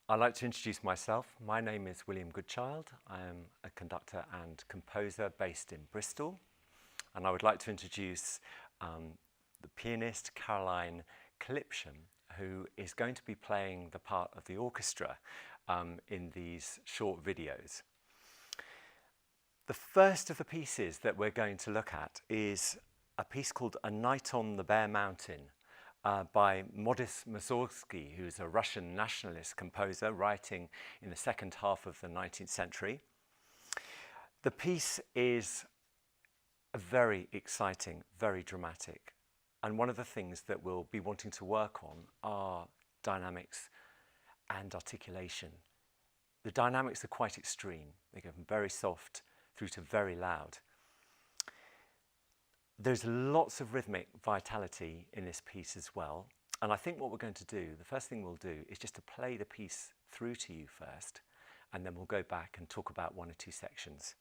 I'd like to introduce myself. My name is William Goodchild. I am a conductor and composer based in Bristol. And I would like to introduce the pianist Caroline Clipsham, who is going to be playing the part of the orchestra in these short videos. The first of the pieces that we're going to look at is a piece called A Night on the Bare Mountain by Mussorgsky, who's a Russian nationalist composer writing in the second half of the 19th century. The piece is very exciting, very dramatic. And one of the things that we'll be wanting to work on are dynamics and articulation. The dynamics are quite extreme. They go from very soft through to very loud. There's lots of rhythmic vitality in this piece as well. And I think what we're going to do, the first thing we'll do is just to play the piece through to you first, and then we'll go back and talk about one or two sections.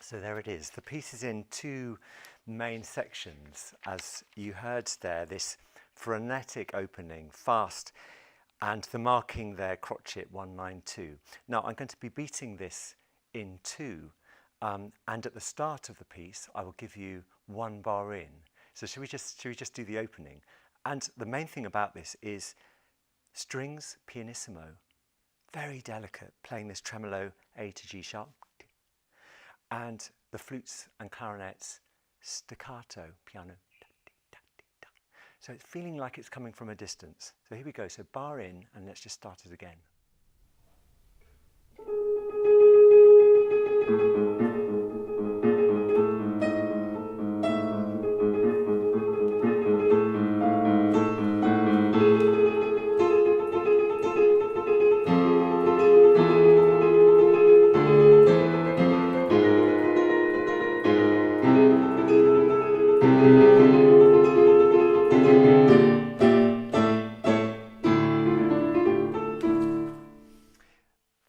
So there it is. The piece is in two main sections, as you heard there, this frenetic opening, fast, and the marking there, crotchet 192. Now I'm going to be beating this in two, and at the start of the piece I will give you one bar in. So should we just do the opening? And the main thing about this is strings pianissimo, very delicate, playing this tremolo A to G sharp, and the flutes and clarinets staccato piano. So it's feeling like it's coming from a distance. So here we go. So bar in, and let's just start it again.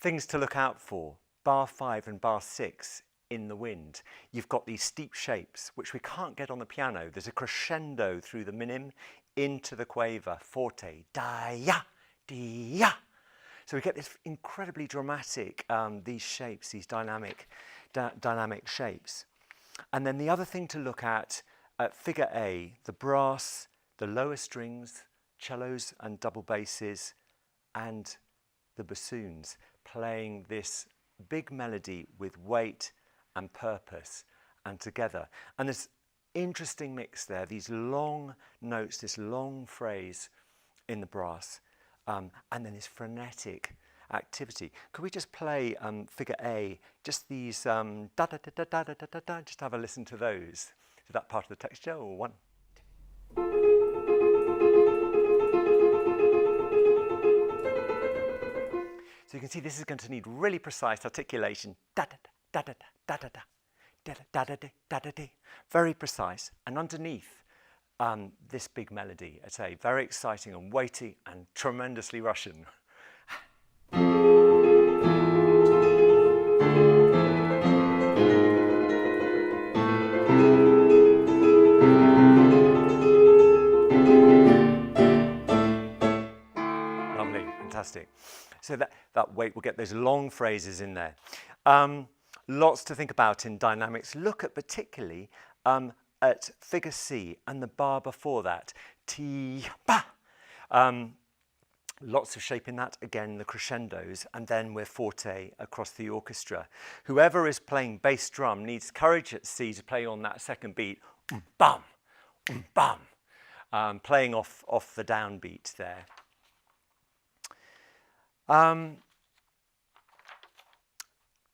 Things to look out for, bar 5 and bar 6 in the wind. You've got these steep shapes, which we can't get on the piano. There's a crescendo through the minim into the quaver, forte, da-ya, dee-ya. So we get this incredibly dramatic, these shapes, these dynamic shapes. And then the other thing to look at figure A, the brass, the lower strings, cellos and double basses, and the bassoons playing this big melody with weight and purpose and together. And this interesting mix there, these long notes, this long phrase in the brass, and then this frenetic activity. Could we just play figure A, just these da da da da da da da da, just have a listen to those. Is that part of the texture, or one? So you can see this is going to need really precise articulation. Da da da da da da da da da da da da da. Very precise. And underneath this big melody, I'd say, very exciting and weighty and tremendously Russian. Lovely, fantastic. So that weight will get those long phrases in there. Lots to think about in dynamics. Look at particularly at figure C and the bar before that. Ti, ba. Lots of shape in that. Again, the crescendos, and then we're forte across the orchestra. Whoever is playing bass drum needs courage at C to play on that second beat. Bum, bum. Playing off the downbeat there.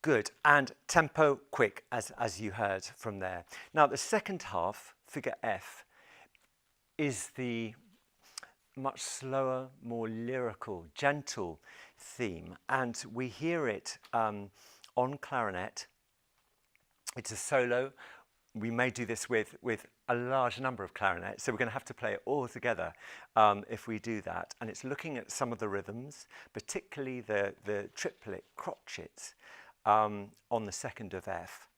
Good, and tempo quick, as you heard from there. Now the second half, figure F, is the much slower, more lyrical, gentle theme, and we hear it on clarinet. It's a solo. We may do this with a large number of clarinets, so we're going to have to play it all together if we do that. And it's looking at some of the rhythms, particularly the triplet crotchets on the second of F.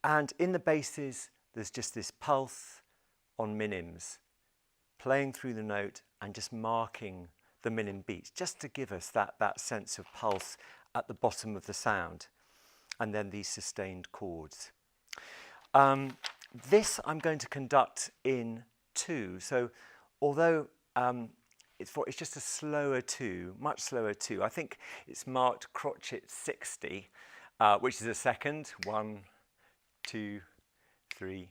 And in the basses, there's just this pulse on minims, playing through the note and just marking the minim beats, just to give us that sense of pulse at the bottom of the sound. And then these sustained chords. This I'm going to conduct in 2. So although it's just a slower 2, much slower 2. I think it's marked crotchet 60, which is a second. 1, 2, 3,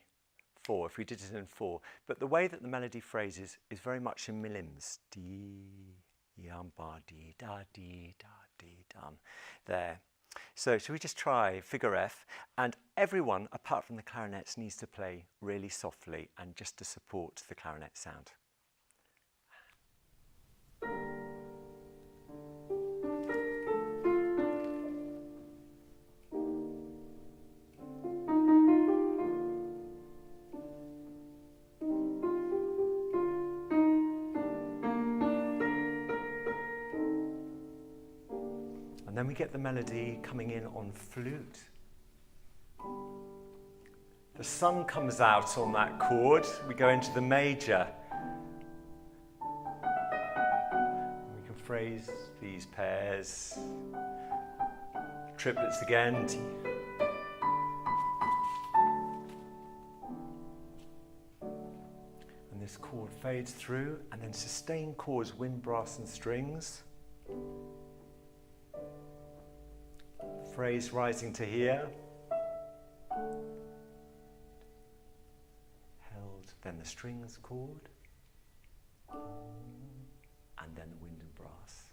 4. If we did it in 4. But the way that the melody phrases is very much in millims. Dee, yam, ba, dee, da, dee, da, dee, dum. There. So should we just try figure F? And everyone, apart from the clarinets, needs to play really softly and just to support the clarinet sound. And then we get the melody coming in on flute. The sun comes out on that chord. We go into the major. We can phrase these pairs. Triplets again. And this chord fades through, and then sustained chords, wind, brass and strings. Phrase rising to here, held, then the strings chord, and then the wind and brass.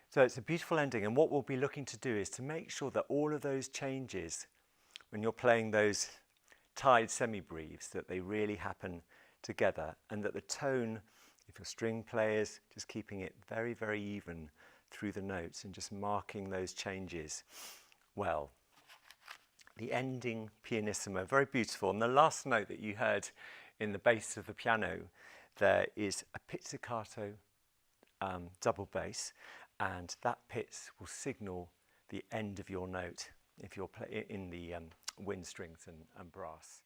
So it's a beautiful ending, and what we'll be looking to do is to make sure that all of those changes, when you're playing those tied semi-breves, that they really happen together, and that the tone, if you're string players, just keeping it very, very even through the notes and just marking those changes well. The ending pianissimo, very beautiful. And the last note that you heard in the bass of the piano there is a pizzicato double bass, and that pizz will signal the end of your note if you're in the wind strings and brass.